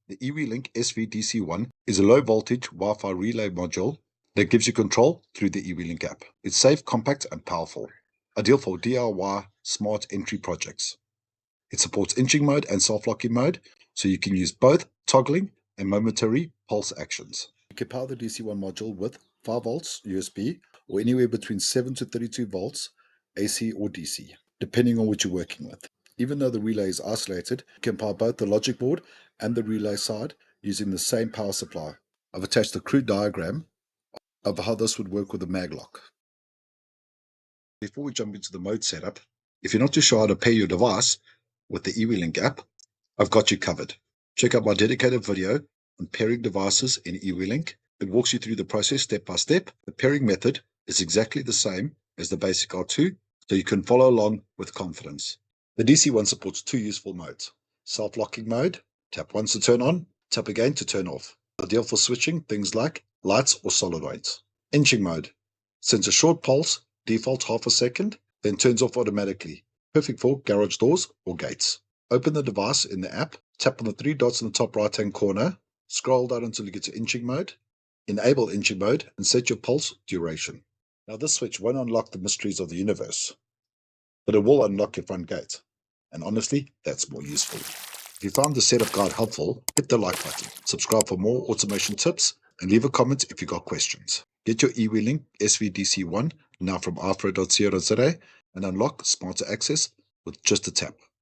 The EWELINK SV DC1 is a low-voltage Wi-Fi relay module that gives you control through the EWELINK app. It's safe, compact, and powerful, ideal for DIY smart entry projects. It supports inching mode and self-locking mode, so you can use both toggling and momentary pulse actions. You can power the DC1 module with 5 volts USB or anywhere between 7 to 32 volts AC or DC, depending on what you're working with. Even though the relay is isolated, you can power both the logic board and the relay side using the same power supply. I've attached a crude diagram of how this would work with a maglock. Before we jump into the mode setup, if you're not too sure how to pair your device with the EWELINK app, I've got you covered. Check out my dedicated video on pairing devices in EWELINK. It walks you through the process step by step. The pairing method is exactly the same as the basic R2, so you can follow along with confidence. The DC1 supports 2 useful modes. Self-locking mode, tap once to turn on, tap again to turn off. Ideal for switching things like lights or solenoids. Inching mode, sends a short pulse, default half a second, then turns off automatically. Perfect for garage doors or gates. Open the device in the app, tap on the 3 dots in the top right hand corner, scroll down until you get to inching mode, enable inching mode, and set your pulse duration. Now this switch won't unlock the mysteries of the universe, but it will unlock your front gate. And honestly, that's more useful. If you found the setup guide helpful, hit the like button, subscribe for more automation tips, and leave a comment if you got questions. Get your EWELINK SV DC1 now from eiferer.co.za and unlock smarter access with just a tap.